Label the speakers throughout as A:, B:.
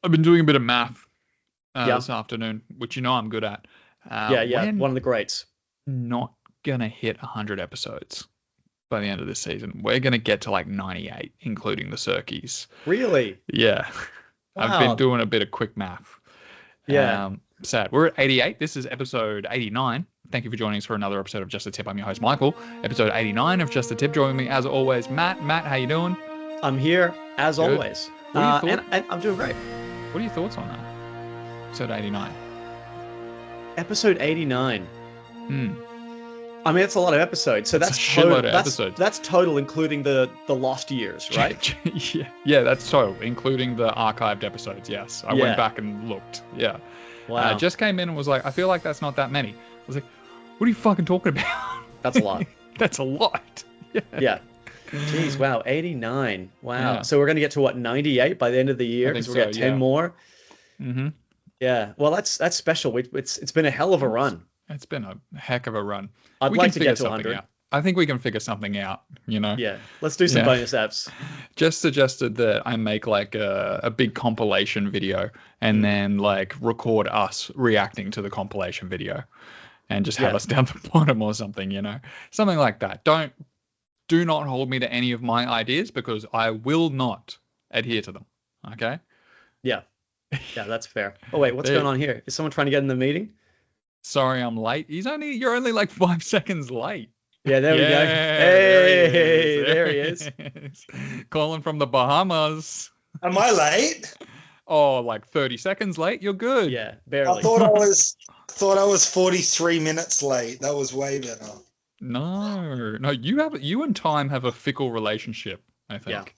A: I've been doing a bit of math this afternoon, which I'm good at.
B: One of the greats.
A: Not going to hit 100 episodes by the end of this season. We're going to get to like 98, including the Cirkies.
B: Really?
A: Yeah.
B: Wow.
A: I've been doing a bit of quick math.
B: Yeah.
A: Sad. We're at 88. This is episode 89. Thank you for joining us for another episode of Just a Tip. I'm your host, Michael. Episode 89 of Just a Tip. Joining me, as always, Matt. Matt, how you doing?
B: I'm here, as
A: Good.
B: always.
A: What are your
B: and I'm doing great.
A: What are your thoughts on that? Episode 89.
B: Episode 89. I mean, it's a lot of episodes. So that's
A: a shitload of episodes.
B: That's total, including the lost years, right?
A: yeah, that's total, including the archived episodes. Yes, I went back and looked. Yeah.
B: Wow.
A: Just came in and was like, I feel like that's not that many. I was like, what are you fucking talking about?
B: That's a lot.
A: That's a lot.
B: Yeah. Jeez, wow, 89. Wow.
A: Yeah.
B: So we're going to get to, 98 by the end of the year? Because we'll get 10 more?
A: Mm-hmm.
B: Yeah. Well, that's special. It's been a hell of a run.
A: It's been a heck of a run.
B: I'd like to get to 100.
A: Out. I think we can figure something out,
B: Yeah. Let's do some bonus apps.
A: Just suggested that I make like a big compilation video and then like record us reacting to the compilation video and just have us down the bottom or something, something like that. Do not hold me to any of my ideas because I will not adhere to them. Okay.
B: Yeah. Yeah, that's fair. Oh wait, what's going on here? Is someone trying to get in the meeting?
A: Sorry, I'm late. You're only like 5 seconds late.
B: Yeah, there we go. Hey, there he is.
A: Calling from the Bahamas.
C: Am I late?
A: Oh, like 30 seconds late? You're good.
B: Yeah, barely.
C: I thought I was 43 minutes late. That was way better.
A: No, you and time have a fickle relationship, I think.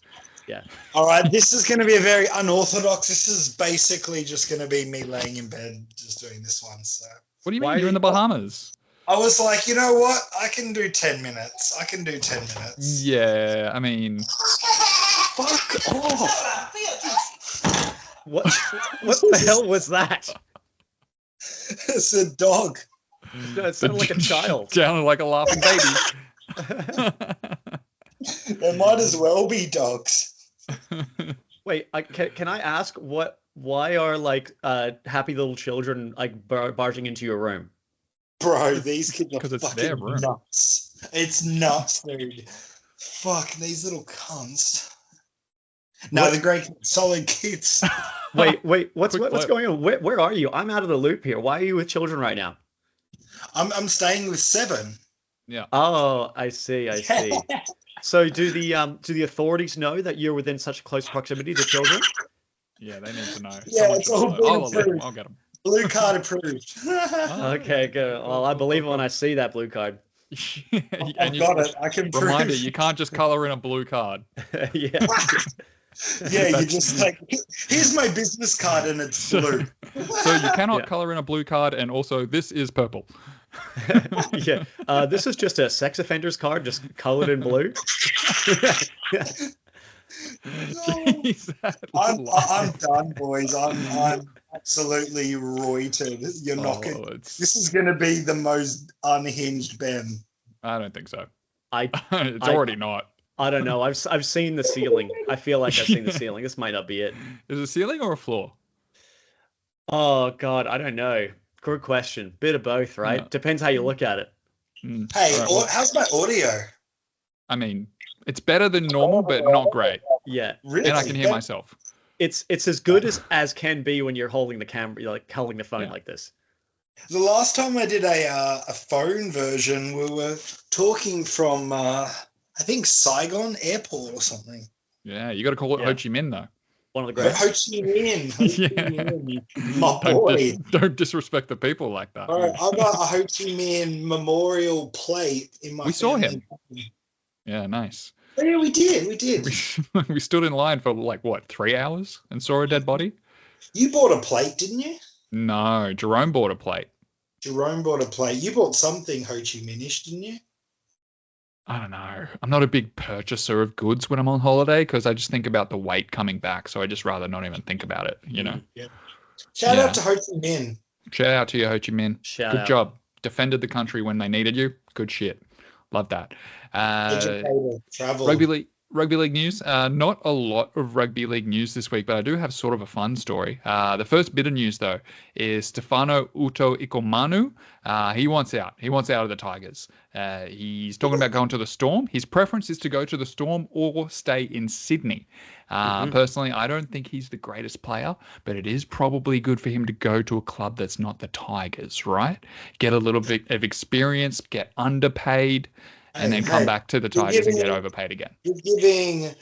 B: Yeah.
C: All right, this is going to be a very unorthodox. This is basically just going to be me laying in bed just doing this one. So.
A: What do you mean? You're in the Bahamas.
C: I was like, you know what? I can do 10 minutes.
A: Yeah, I mean.
B: Fuck off. What the hell was that?
C: It's a dog.
B: No, it sounded like a child.
A: Sounded like a laughing baby.
C: There might as well be dogs.
B: Wait, can I ask why are like happy little children like barging into your room?
C: Bro, these kids are
A: it's their room.
C: Nuts. It's nuts, dude. Fuck, these little cunts. No, they're great, solid kids.
B: Wait, what's going on? Where are you? I'm out of the loop here. Why are you with children right now?
C: I'm staying with 7.
A: Yeah.
B: Oh, I see. So do the authorities know that you're within such close proximity to children?
A: Yeah, they need to know.
C: Yeah, it's all been approved.
A: I'll get them.
C: Blue card approved.
B: Okay, good. Well, I believe it when I see that blue card.
C: I've got it. I can prove.
A: Reminder, you can't just color in a blue card.
B: Yeah.
C: Yeah, you just like, here's my business card and it's blue.
A: So you cannot color in a blue card, and also this is purple.
B: Yeah. This is just a sex offender's card, just colored in blue.
A: Jeez,
C: I'm done, boys. I'm absolutely roited. You're not gonna, this is going to be the most unhinged Ben.
A: I don't think so.
B: It's
A: already not.
B: I don't know. I've seen the ceiling. I feel like I've seen the ceiling. This might not be it.
A: Is it a ceiling or a floor?
B: Oh God, I don't know. Good question. Bit of both, right?
A: Yeah.
B: Depends how you look at it.
C: Hey, how's my audio?
A: I mean, it's better than normal, but not great.
B: Yeah,
C: really?
A: And I can hear myself.
B: It's as good as can be when you're holding the camera, like holding the phone like this.
C: The last time I did a phone version, we were talking from I think Saigon Airport or something.
A: Yeah, you got to call it Ho Chi Minh though.
B: One of the greats.
C: Ho Chi Minh. My boy.
A: Don't disrespect the people like that.
C: Bro, I got a Ho Chi Minh memorial plate in my.
A: We saw him. Yeah, nice.
C: Oh, yeah, we did.
A: We stood in line for like 3 hours and saw a dead body.
C: You bought a plate, didn't you?
A: No, Jerome bought a plate.
C: You bought something Ho Chi Minh-ish, didn't you?
A: I don't know. I'm not a big purchaser of goods when I'm on holiday because I just think about the weight coming back. So I just rather not even think about it, Yeah.
C: Shout out to Ho Chi Minh.
A: Shout out to you, Ho Chi Minh. Good job. Defended the country when they needed you. Good shit. Love that.
C: Educated, travel.
A: rugby league news. Not a lot of rugby league news this week, but I do have sort of a fun story. The first bit of news, though, is Stefano Utoikamanu. He wants out. He wants out of the Tigers. He's talking about going to the Storm. His preference is to go to the Storm or stay in Sydney. Personally, I don't think he's the greatest player, but it is probably good for him to go to a club that's not the Tigers, right? Get a little bit of experience, get underpaid, and then come back to the Tigers and get overpaid again.
C: You're giving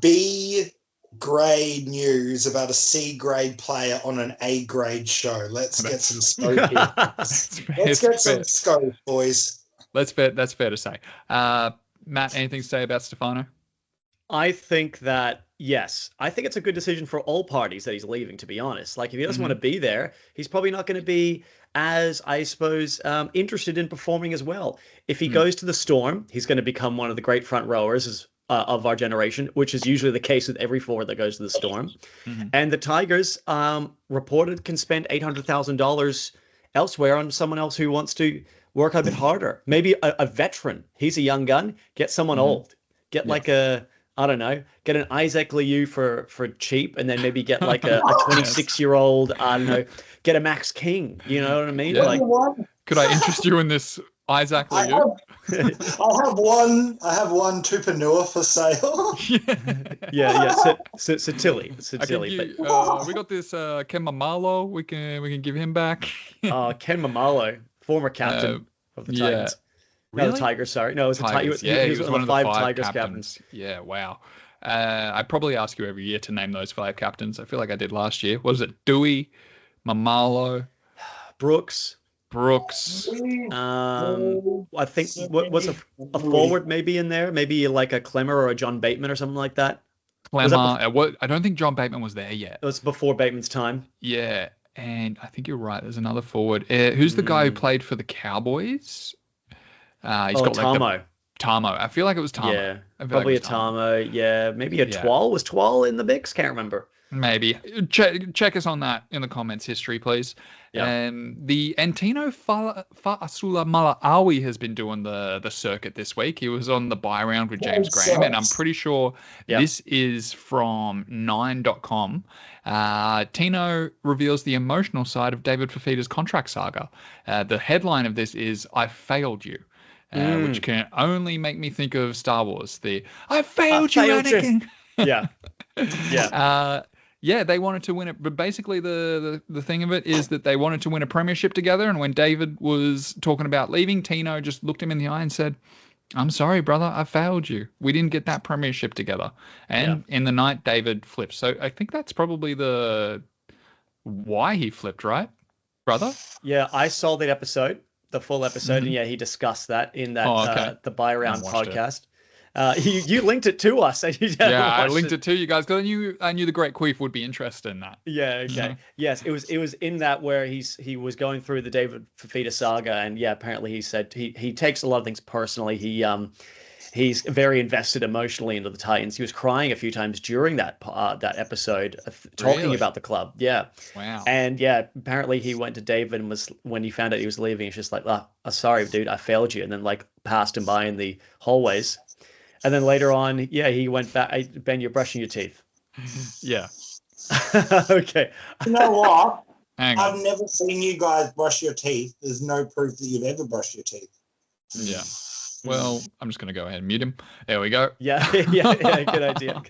C: B-grade news about a C-grade player on an A-grade show. Let's get some scope here. Let's get some scope, boys.
A: That's fair to say. Matt, anything to say about Stefano?
B: I think that, yes, I think it's a good decision for all parties that he's leaving, to be honest. Like, if he doesn't want to be there, he's probably not going to be as, I suppose, interested in performing as well. If he goes to the Storm, he's going to become one of the great front rowers of our generation, which is usually the case with every forward that goes to the Storm. And the Tigers reported can spend $800,000 elsewhere on someone else who wants to work a bit harder. Maybe a veteran. He's a young gun. Get someone old. Get like I don't know, get an Isaac Liu for cheap, and then maybe get like a 26-year-old, I don't know, get a Max King, you know what I mean?
A: Yeah.
B: Like,
A: could I interest you in this Isaac Liu?
C: I have one Tupanua for sale.
B: Tilly.
A: We got this Ken Mamalo. We can give him back.
B: Ken Mamalo, former captain of the Titans.
A: Really?
B: No, the Tigers, sorry. No, it was
A: Tigers.
B: He was one of the five Tigers captains.
A: Yeah, wow. I probably ask you every year to name those 5 captains. I feel like I did last year. What was it? Dewey, Mamalo,
B: Brooks.
A: I
B: think what was a forward maybe in there? Maybe like a Clemmer or a John Bateman or something like that.
A: Clemmer. I don't think John Bateman was there yet.
B: It was before Bateman's time.
A: Yeah, and I think you're right. There's another forward. Who's the guy who played for the Cowboys? He's got
B: Tamo.
A: Like Tamo. I feel like it was Tamo.
B: Yeah, probably a Tamo. Yeah, maybe a Twal. Was Twal in the mix? Can't remember.
A: Maybe. Check us on that in the comments history, please. Yeah. And Tino Fa'asula Mala'awi has been doing the circuit this week. He was on the bye round with James Graham, and I'm pretty sure this is from 9.com. Tino reveals the emotional side of David Fifita's contract saga. The headline of this is, "I failed you." Which can only make me think of Star Wars. I failed you, Anakin. Yeah, they wanted to win it, but basically the thing of it is that they wanted to win a premiership together. And when David was talking about leaving, Tino just looked him in the eye and said, "I'm sorry, brother, I failed you. We didn't get that premiership together." And in the night, David flipped. So I think that's probably why he flipped, right, brother?
B: Yeah, I saw that episode. The full episode, and he discussed that in that the buy round podcast. You linked it to us.
A: I linked it to you guys because I knew the Great Queef would be interested in that.
B: Yeah. Okay. Yes, it was in that where he was going through the David Fifita saga, and apparently he said he takes a lot of things personally. He's very invested emotionally into the Titans. He was crying a few times during that episode, talking about the club. Yeah.
A: Wow.
B: And apparently he went to David and when he found out he was leaving, he's just like, sorry, dude, I failed you. And then like passed him by in the hallways. And then later on, he went back. Ben, you're brushing your teeth.
A: Yeah.
B: Okay.
C: You know what?
A: I've
C: never seen you guys brush your teeth. There's no proof that you've ever brushed your teeth.
A: Yeah. Well, I'm just going to go ahead and mute him. There we go.
B: Yeah. Good idea.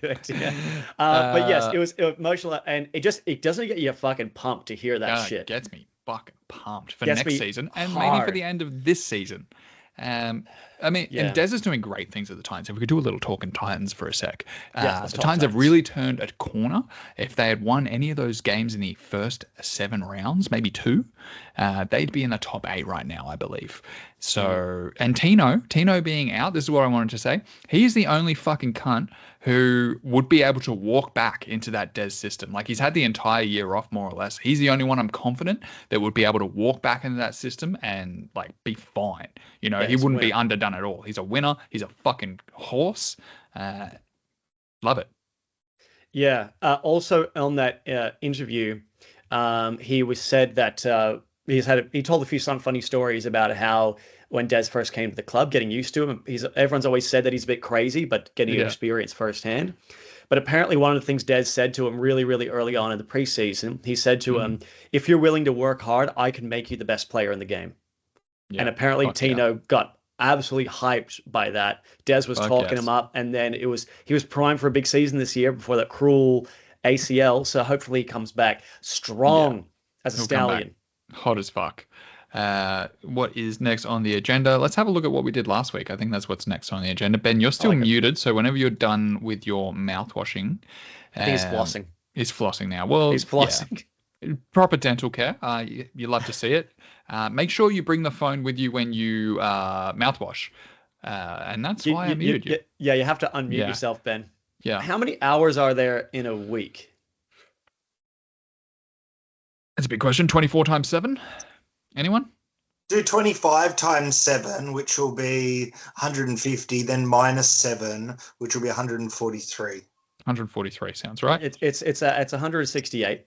B: But yes, it was emotional, and it doesn't get you fucking pumped to hear that shit.
A: It gets me fucking pumped for next season and maybe for the end of this season. And Des is doing great things at the Titans. If we could do a little talking Titans for a sec. The Titans have really turned a corner. If they had won any of those games in the first 7 rounds, maybe 2, they'd be in the top 8 right now, I believe. So, and Tino being out, this is what I wanted to say. He's the only fucking cunt who would be able to walk back into that Des system. Like, he's had the entire year off, more or less. He's the only one I'm confident that would be able to walk back into that system and, like, be fine. You know, he wouldn't be underdone at all. He's a winner. He's a fucking horse. Love it.
B: Yeah. Also on that interview, he was said that he told a few funny stories about how when Des first came to the club, getting used to him. Everyone's always said that he's a bit crazy, but getting experience firsthand. But apparently one of the things Des said to him really, really early on in the preseason, he said to him, if you're willing to work hard, I can make you the best player in the game. Yeah. And apparently Tino got absolutely hyped by that. Des was talking him up, and then he was primed for a big season this year before that cruel ACL. So hopefully he comes back strong as a stallion.
A: Hot as fuck. What is next on the agenda? Let's have a look at what we did last week. I think that's what's next on the agenda. Ben, you're still muted, so whenever you're done with your mouth washing,
B: I think he's flossing.
A: He's flossing now. Well,
B: he's flossing.
A: Yeah. Proper dental care. You love to see it. Make sure you bring the phone with you when you mouthwash, and that's why I muted you.
B: Yeah, you have to unmute yourself, Ben.
A: Yeah.
B: How many hours are there in a week?
C: That's
A: a big question. 24 times 7. Anyone?
C: Do 25 times 7, which will be 150, then minus 7, which will be 143.
A: 143 sounds right.
B: It's 168.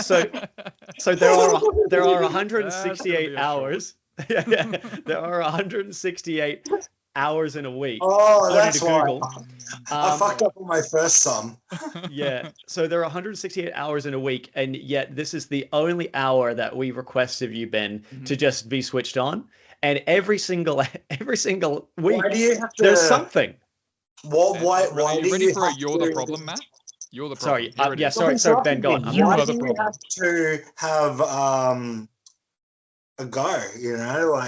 B: So there are 168 hours. There are 168 hours in a week.
C: Oh, that's why. I fucked up on my first sum.
B: Yeah. So there are 168 hours in a week, and yet this is the only hour that we request of you, Ben, to just be switched on. And every single week, there's something.
C: Why
A: you ready for You're the problem, Matt? You're the problem.
B: Sorry. Sorry, Ben, go on.
C: Why do you have to have a go? You know,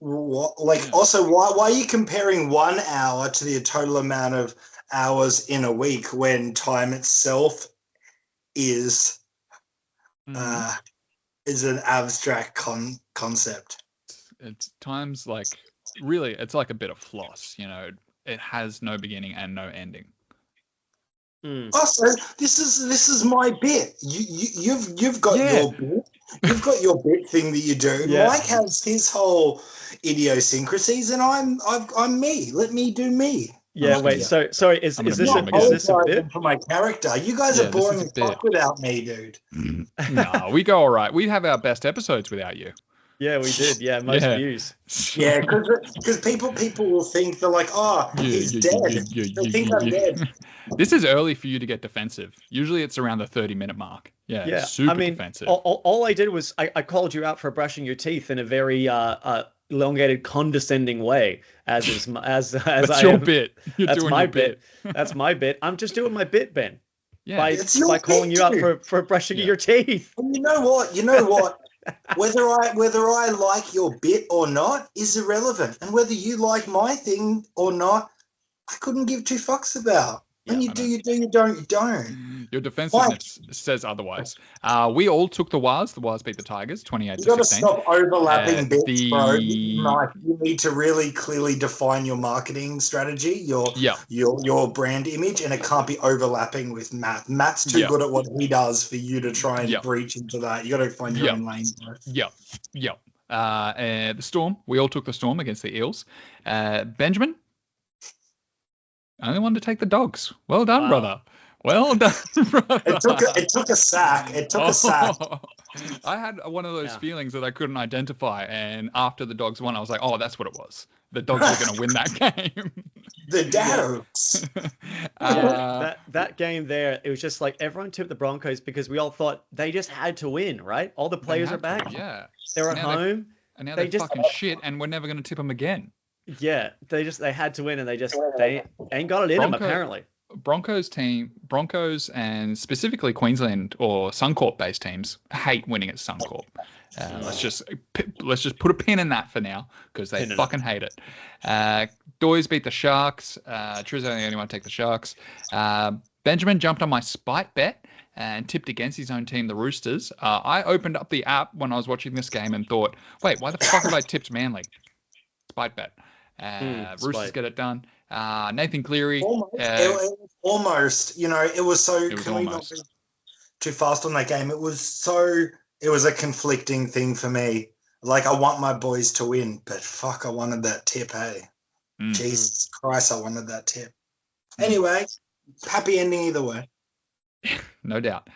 C: also, why are you comparing 1 hour to the total amount of hours in a week when time itself is an abstract concept?
A: It's time's like really, it's like a bit of floss. You know, it has no beginning and no ending.
C: Also, this is my bit. You've got your bit. You've got your bit thing that you do. Yeah. Mike has his whole idiosyncrasies, and I'm me. Let me do me.
B: Yeah. Wait. So sorry. Is this a bit
C: for my character? You guys are boring as fuck without me, dude.
A: No, we go all right. We have our best episodes without you.
B: Yeah, we did. Yeah, most views.
C: Yeah, because people will think they're like, he's dead. They think I'm dead.
A: This is early for you to get defensive. Usually it's around the 30-minute mark. Yeah, super defensive.
B: All I did was I called you out for brushing your teeth in a very elongated, condescending way. That's
A: your bit.
B: That's my bit. That's my bit. I'm just doing my bit, Ben. Yeah, by calling you out for brushing your teeth.
C: And you know what? Whether I like your bit or not is irrelevant, and whether you like my thing or not, I couldn't give two fucks about. When you do, you do. You don't, you don't.
A: Your defensiveness says otherwise. We all took the Waz. The Waz beat the Tigers, 28-16. You got
C: to stop overlapping bits, bro. Like, you need to really clearly define your marketing strategy, your brand image, and it can't be overlapping with Matt. Matt's too good at what he does for you to try and breach into that. You got to find your own lane, bro.
A: The Storm. We all took the Storm against the Eels. Benjamin. Only one to take the Dogs. Well done, brother. Well done, brother.
C: It took a sack.
A: I had one of those feelings that I couldn't identify, and after the Dogs won, I was like, "Oh, that's what it was. The Dogs were going to win that game."
C: The Dogs.
B: That game there, it was just like everyone tipped the Broncos because we all thought they just had to win, right? All the players are back. They're at home,
A: and now they're fucking shit, and we're never going to tip them again.
B: Yeah, they had to win, and they ain't got it in them apparently.
A: Broncos and specifically Queensland or Suncorp based teams hate winning at Suncorp. Let's just put a pin in that for now because they fucking hate it. Doys beat the Sharks. Trizzo's the only one to take the Sharks. Benjamin jumped on my spite bet and tipped against his own team, the Roosters. I opened up the app when I was watching this game and thought, wait, why the fuck have I tipped Manly? Spite bet. Roosters get it done. Nathan Cleary.
C: Almost. You know, it was so. Can we not be too fast on that game? It was a conflicting thing for me. Like, I want my boys to win, but fuck, I wanted that tip, hey? Jesus Christ, I wanted that tip. Anyway, happy ending either way.
A: No doubt.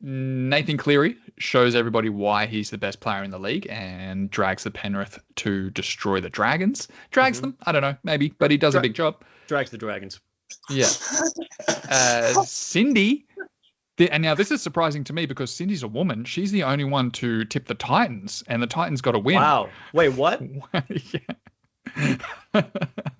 A: Nathan Cleary shows everybody why he's the best player in the league and drags the Penrith to destroy the Dragons. Drags them? I don't know, maybe, but he does a big job.
B: Drags the Dragons.
A: Yeah. Cindy, and now this is surprising to me because Cindy's a woman. She's the only one to tip the Titans, and the Titans got a win.
B: Wow. Wait, what?
A: Yeah.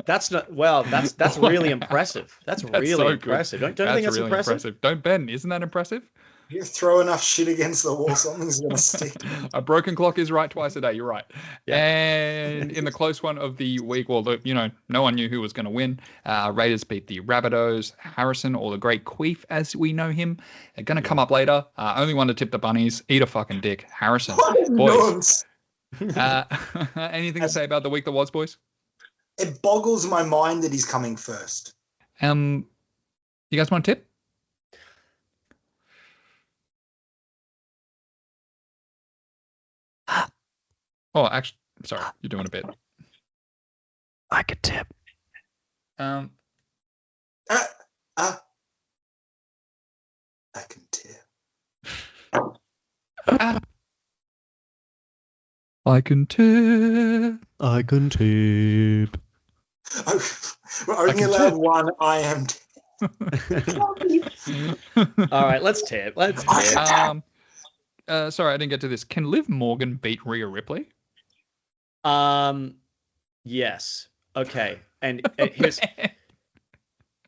B: That's not that's really impressive. That's really so impressive. Don't you think that's really impressive?
A: Don't Ben, isn't that impressive?
C: You throw enough shit against the wall, something's gonna stick.
A: A broken clock is right twice a day. You're right. Yeah. And in the close one of the week, well, no one knew who was going to win. Raiders beat the Rabbitohs. Harrison, or the Great Queef, as we know him, are going to come up later. Only one to tip the bunnies. Eat a fucking dick, Harrison. Boys. Anything to say about the week that was, boys?
C: It boggles my mind that he's coming first.
A: You guys want a tip? Oh, actually, sorry, you're doing a bit.
B: I could tip.
C: I can tip.
A: I can tip.
B: I can tip.
C: We're only allowed one. I am.
B: All right, let's tip. Let's tip.
A: Sorry, I didn't get to this. Can Liv Morgan beat Rhea Ripley?
B: Yes. Okay. And here's.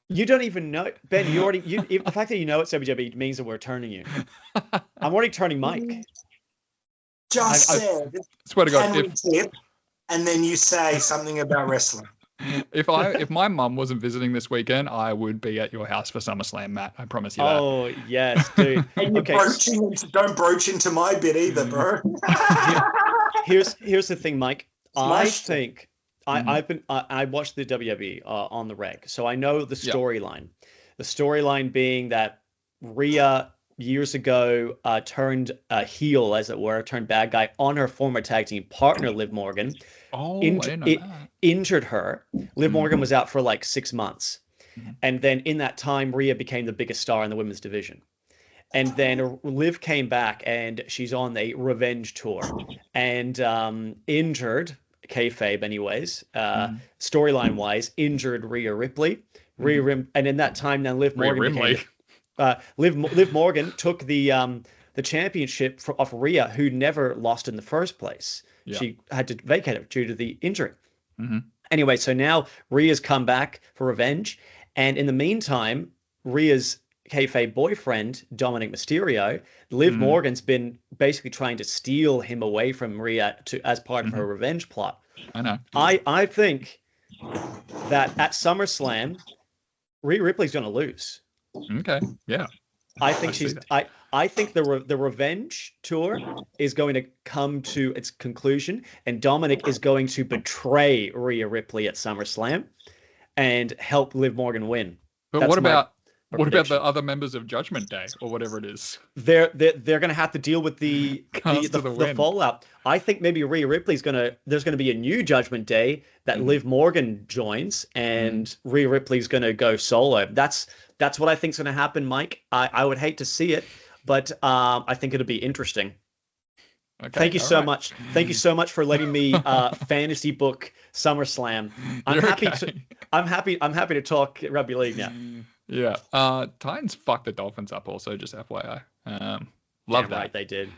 B: You don't even know, Ben. The fact that you know it's WWE means that we're turning you. I'm already turning Mike.
C: Just said.
A: Swear to God,
C: can we tip? And then you say something about wrestling.
A: If my mum wasn't visiting this weekend, I would be at your house for SummerSlam, Matt. I promise you that.
B: Oh yes, dude.
C: And don't broach into my bit either, bro.
B: Here's the thing, Mike. I think I watched the WWE on the reg, so I know the storyline. The storyline being that Rhea years ago turned heel, as it were, turned bad guy on her former tag team partner, Liv Morgan.
A: Oh, I didn't know that.
B: Injured her. Liv Morgan was out for like 6 months. And then in that time, Rhea became the biggest star in the women's division. And then Liv came back and she's on a revenge tour and injured, kayfabe anyways, storyline wise, injured Rhea Ripley. And in that time now Liv Morgan Liv Morgan took the championship off Rhea, who never lost in the first place. Yeah. She had to vacate it due to the injury. Anyway, so now Rhea's come back for revenge. And in the meantime, Rhea's kayfabe boyfriend, Dominic Mysterio, Liv Morgan's been basically trying to steal him away from Rhea as part of her revenge plot.
A: I know.
B: I think that at SummerSlam, Rhea Ripley's going to lose.
A: Okay. Yeah.
B: I think I think the revenge tour is going to come to its conclusion, and Dominic is going to betray Rhea Ripley at SummerSlam and help Liv Morgan win.
A: But what about the other members of Judgment Day or whatever it is?
B: They're going to have to deal with the fallout. I think maybe Rhea Ripley's there's going to be a new Judgment Day that Liv Morgan joins, and Rhea Ripley's going to go solo. That's what I think's going to happen, Mike. I would hate to see it, but I think it'll be interesting. Okay, Thank you so much. Thank you so much for letting me fantasy book SummerSlam. I'm happy to talk rugby league now.
A: Yeah. Titans fucked the Dolphins up also, just FYI. Love that.
B: Right, they did.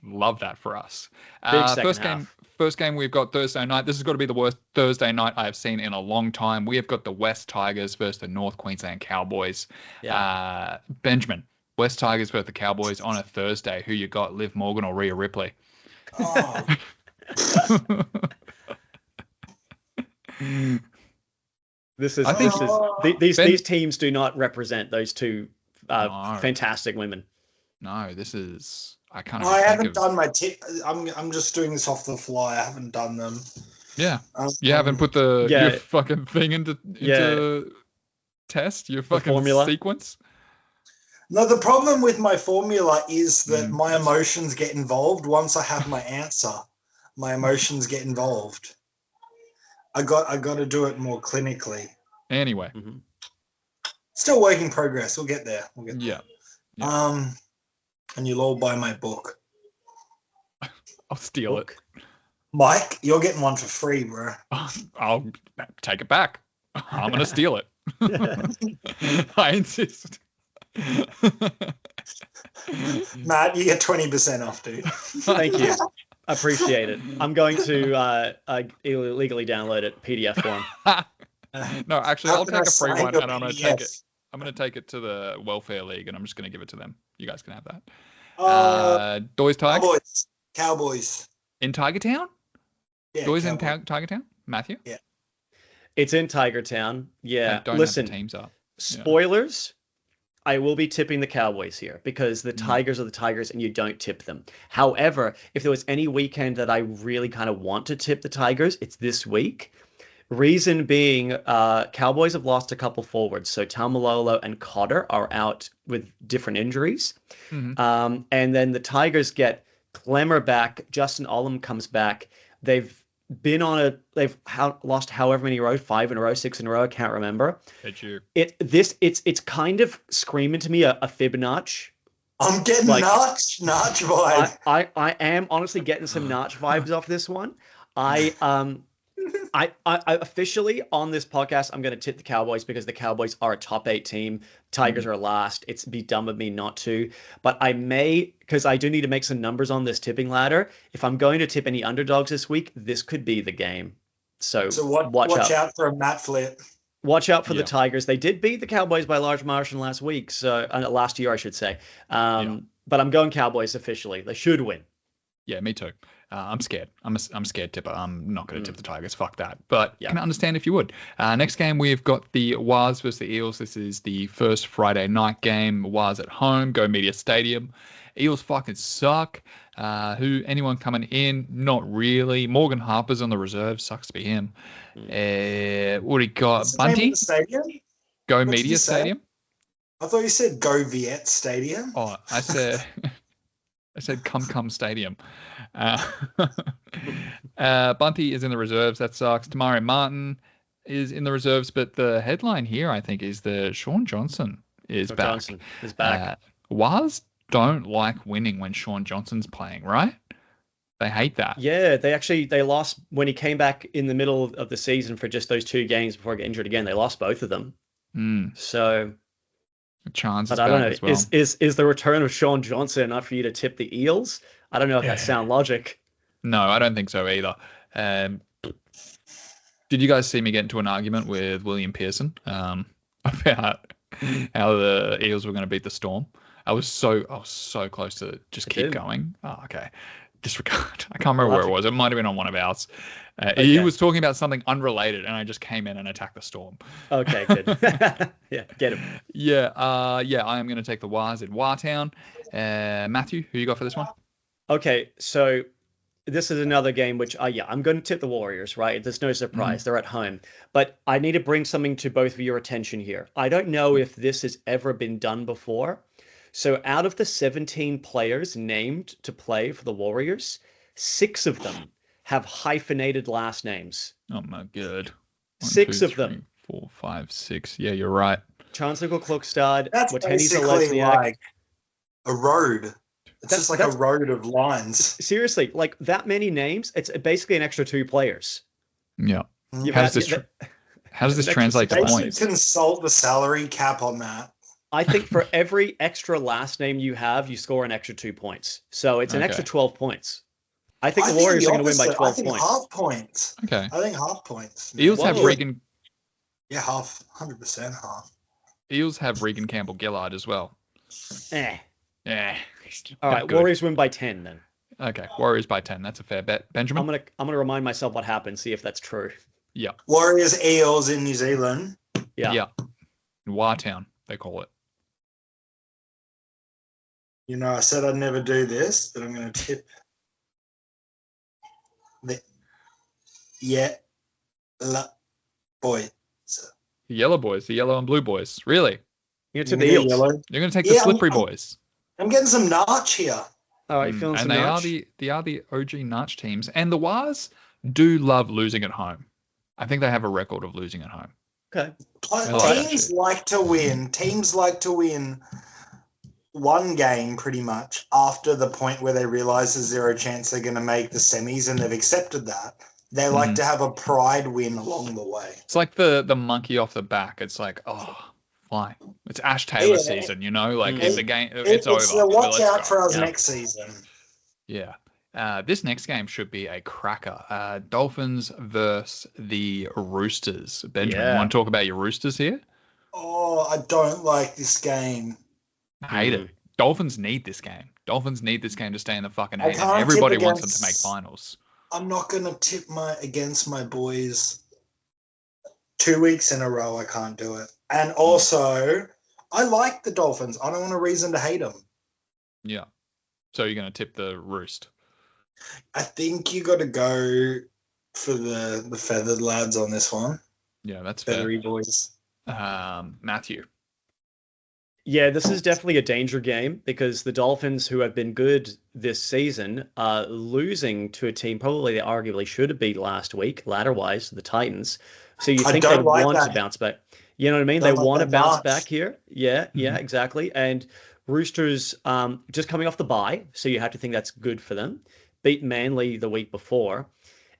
A: Love that for us. First game we've got Thursday night. This has got to be the worst Thursday night I have seen in a long time. We have got the West Tigers versus the North Queensland Cowboys. Yeah. Benjamin, West Tigers versus the Cowboys on a Thursday. Who you got, Liv Morgan or Rhea Ripley?
C: Oh.
B: These teams do not represent those two fantastic women.
A: No, this is. I
C: haven't done my tip. I'm just doing this off the fly. I haven't done them.
A: Yeah. You haven't put your fucking thing into test, your fucking formula sequence.
C: No, the problem with my formula is that my emotions get involved. Once I have my answer, my emotions get involved. I got to do it more clinically.
A: Anyway.
C: Still work in progress. We'll get there.
A: Yeah.
C: and you'll all buy my book.
A: I'll steal it.
C: Mike, you're getting one for free, bro.
A: I'll take it back. I'm going to steal it. I insist.
C: Matt, you get 20% off, dude.
B: Thank you. Appreciate it. I'm going to illegally download it PDF form.
A: No, actually, I'll take a free one, and I'm going to take it.
C: Yes.
A: I'm going to take it to the welfare league, and I'm just going to give it to them. You guys can have that. Doys Tigers.
C: Cowboys.
A: In Tiger Town?
C: Yeah,
A: Doys in
C: Cowboys.
A: Tiger Town? Matthew?
C: Yeah.
B: It's in Tiger Town. Yeah.
A: Don't
B: Listen,
A: have the teams up.
B: spoilers. I will be tipping the Cowboys here because the Tigers are the Tigers and you don't tip them. However, if there was any weekend that I really kind of want to tip the Tigers, it's this week. Reason being, Cowboys have lost a couple forwards. So Taumalolo and Cotter are out with different injuries.
A: Mm-hmm.
B: And then the Tigers get Clemmer back. Justin Olam comes back. They've lost however many rows, 5 in a row, 6 in a row. I can't remember. It's kind of screaming to me a Fibonacci.
C: I'm getting Notch vibe.
B: I am honestly getting some Notch vibes off this one. I officially on this podcast, I'm going to tip the Cowboys because the Cowboys are a top 8 team. Tigers are last. It's be dumb of me not to, but I may, because I do need to make some numbers on this tipping ladder. If I'm going to tip any underdogs this week, this could be the game. So watch
C: out for a Matt flip.
B: Watch out for the Tigers. They did beat the Cowboys by a large margin last week. So last year, I should say. But I'm going Cowboys officially. They should win.
A: Yeah, me too. I'm scared. I'm scared tipper. I'm not going to tip the Tigers. Fuck that. But can understand if you would. Next game, we've got the Waz versus the Eels. This is the first Friday night game. Waz at home. Go Media Stadium. Eels fucking suck. Anyone coming in? Not really. Morgan Harper's on the reserve. Sucks to be him. What do you got? Bunty? Go Media Stadium.
C: I thought you said Go Viet Stadium.
A: Oh, I said... I said come stadium. Bunty is in the reserves. That sucks. Tamari Martin is in the reserves, but the headline here, I think, is that Sean Johnson is back.
B: Johnson is back.
A: Waz don't like winning when Sean Johnson's playing, right? They hate that.
B: Yeah, they lost when he came back in the middle of the season for just those 2 games before he got injured again. They lost both of them. So...
A: Chance,
B: but I don't know. As well. Is the return of Sean Johnson enough for you to tip the Eels? I don't know if that's sound logic.
A: No, I don't think so either. Did you guys see me get into an argument with William Pearson about how the Eels were going to beat the Storm? I was so close to just keep going. Oh, okay. Disregard. I can't remember where it was. It might have been on one of ours. He was talking about something unrelated, and I just came in and attacked the Storm.
B: Okay, good. Yeah, get him.
A: Yeah, I am going to take the Waz in Wartown. Matthew, who you got for this one?
B: Okay, so this is another game which, I'm going to tip the Warriors, right? There's no surprise. They're at home. But I need to bring something to both of your attention here. I don't know if this has ever been done before. So out of the 17 players named to play for the Warriors, 6 of them have hyphenated last names.
A: Oh my god.
B: 6 of them.
A: 4, 5, 6. Yeah, you're right.
B: Chancellor Klukstad.
C: That's basically like a road. It's just like a road of lines.
B: Seriously, like that many names, it's basically an extra 2 players.
A: Yeah. How does this translate to points?
C: Consult the salary cap on that.
B: I think for every extra last name you have, you score an extra 2 points. So it's an extra 12 points. I think the Warriors are going to win by 12 points.
C: Half points.
A: Okay.
C: I think half points.
A: Eels have Regan.
C: Yeah, half. 100% half.
A: Eels have Regan Campbell-Gillard as well.
B: Yeah. All right,
A: good.
B: Warriors win by 10 then.
A: Okay, Warriors by 10. That's a fair bet. Benjamin?
B: I'm gonna remind myself what happened, see if that's true.
A: Yeah.
C: Warriors Eels in New Zealand.
B: Yeah.
A: In Wartown, they call it.
C: You know, I said I'd never do this, but I'm going to tip the boys.
A: The yellow boys, the yellow and blue boys. Really?
B: You're going to tip the Eels.
C: Yellow.
A: You're going to take the slippery boys.
C: I'm getting some notch here.
B: All right, feeling some notch?
A: And they are the OG notch teams. And the Waz do love losing at home. I think they have a record of losing at home.
B: Okay.
C: Teams like to win. Teams like to win. one game pretty much after the point where they realize there's zero chance they're going to make the semis, and they've accepted that. They like to have a pride win along the way.
A: It's like the monkey off the back. It's like, oh, fine. It's Ash Taylor season, you know? Like, in the game, it's over.
C: Watch out for us next season.
A: Yeah. This next game should be a cracker. Dolphins versus the Roosters. Benjamin, you want to talk about your Roosters here?
C: Oh, I don't like this game.
A: I hate it. Dolphins need this game. Dolphins need this game to stay in the fucking 8. And everybody wants them to make finals.
C: I'm not going to tip against my boys 2 weeks in a row. I can't do it. And also, I like the Dolphins. I don't want a reason to hate them. Yeah.
A: So you're going to tip the Roost?
C: I think you got to go for the feathered lads on this one.
A: Yeah, that's
C: feathery
A: fair.
C: Boys.
A: Matthew.
B: Yeah, this is definitely a danger game because the Dolphins, who have been good this season, are losing to a team probably they arguably should have beat last week, ladder-wise, the Titans. So you think they want to bounce back. You know what I mean? They want to bounce back here. Yeah, exactly. And Roosters just coming off the bye, so you have to think that's good for them. Beat Manly the week before.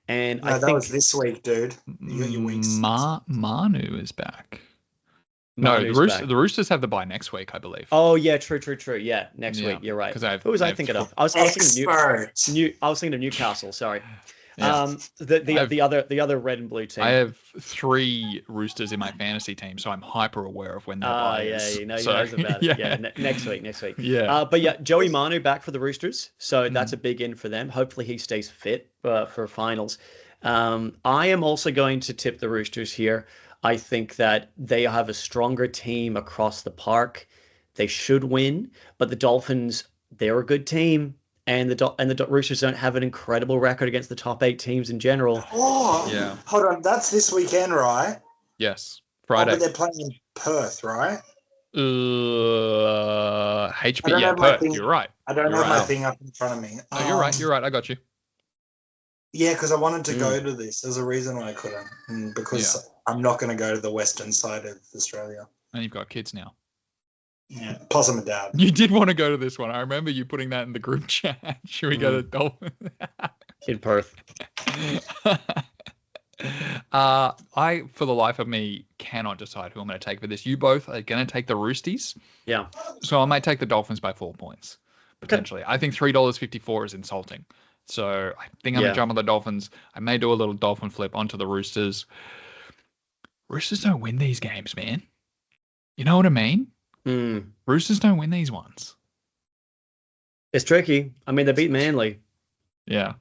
B: And I think
C: that was this week, dude. You got your weeks.
A: Manu is back. No, the Roosters have the bye next week, I believe.
B: Oh yeah, true. Yeah, next week. You're right. Who was I thinking of? I was thinking of Newcastle. Sorry. Yeah. The other red and blue team.
A: I have 3 Roosters in my fantasy team, so I'm hyper aware of when they're bye is.
B: You know about it. Yeah, next week.
A: Yeah.
B: But yeah, Joey Manu back for the Roosters, so that's a big in for them. Hopefully he stays fit for finals. I am also going to tip the Roosters here. I think that they have a stronger team across the park. They should win, but the Dolphins, they're a good team, and the Roosters don't have an incredible record against the top 8 teams in general.
C: Oh, yeah. Hold on, that's this weekend, right?
A: Yes, Friday.
C: But they're playing in Perth, right?
A: HP, yeah, Perth. You're right.
C: I don't have my thing up in front of me.
A: No, you're right. You're right. I got you.
C: Yeah, because I wanted to go to this. There's a reason why I couldn't. Because I'm not going to go to the western side of Australia.
A: And you've got kids now.
C: Yeah, plus I'm a dad.
A: You did want to go to this one. I remember you putting that in the group chat. Should we go to Dolphins?
B: In Perth.
A: I, for the life of me, cannot decide who I'm going to take for this. You both are going to take the Roosties.
B: Yeah.
A: So I might take the Dolphins by 4 points, potentially. Okay. I think $3.54 is insulting. So I think I'm going to jump on the Dolphins. I may do a little Dolphin flip onto the Roosters. Roosters don't win these games, man. You know what I mean? Roosters don't win these ones.
B: It's tricky. I mean, they beat Manly.
A: Yeah.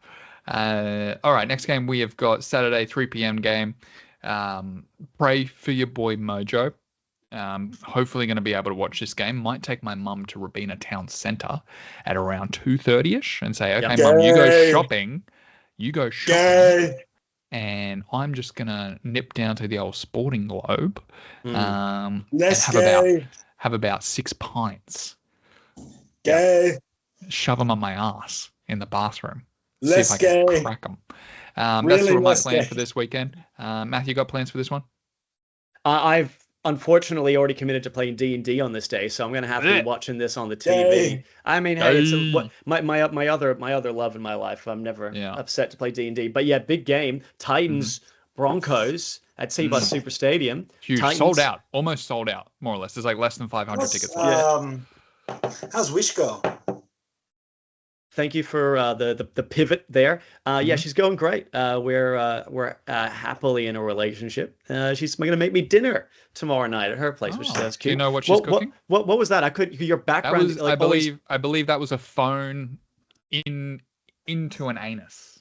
A: All right, next game we have got Saturday 3 p.m. game. Pray for your boy Mojo. Hopefully going to be able to watch this game. Might take my mum to Robina Town Centre at around 2:30ish and say, okay, Mum, you go shopping. And I'm just going to nip down to the old Sporting Globe and have about 6 pints. Shove them on my ass in the bathroom. See if I can crack them. That's sort of my plan for this weekend. Matthew, got plans for this one?
B: I've unfortunately already committed to playing D&D on this day, so I'm going to have to be watching this on the TV. I mean, hey, it's my other love in my life. I'm never upset to play D&D. But yeah, big game. Titans, Broncos at Seabus Super Stadium.
A: Huge. Titans. Sold out. Almost sold out, more or less. There's like less than 500 tickets left.
C: How's Wish go?
B: Thank you for the pivot there. Yeah, she's going great. We're happily in a relationship. She's going to make me dinner tomorrow night at her place, which sounds cute.
A: Do you know what she's cooking?
B: What was that? I could your background.
A: I believe that was a phone into an anus.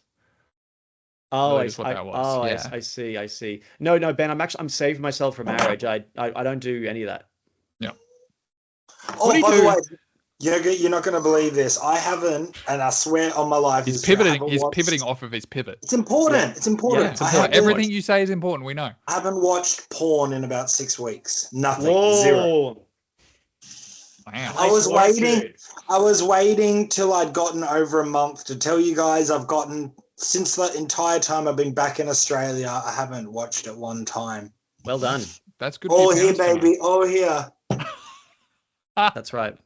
B: Oh, I see. No, Ben. I'm saving myself for marriage. I don't do any of that.
A: Yeah.
C: Oh, by the way. You're not going to believe this. I haven't, and I swear on my life.
A: He's pivoting. He's pivoting off of his pivot.
C: It's important. Yeah. It's important.
A: Yeah, everything you say is important. We know.
C: I haven't watched porn in about 6 weeks. Nothing.
B: Whoa.
C: 0.
A: Wow.
C: I was waiting till I'd gotten over a month to tell you guys I've gotten, since the entire time I've been back in Australia, I haven't watched it one time.
B: Well done.
A: That's good.
C: All here, baby. All here.
B: That's right.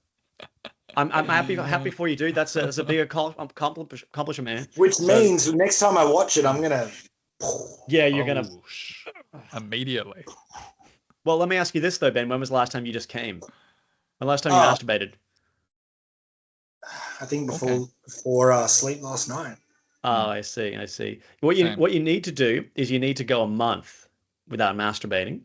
B: I'm happy for you, dude. That's a big accomplishment, man.
C: Which means next time I watch it, I'm gonna.
B: Yeah, you're gonna
A: immediately.
B: Well, let me ask you this though, Ben. When was the last time you just came? The last time you masturbated?
C: I think before sleep last night.
B: Oh, I see. What you need to do is you need to go a month without masturbating,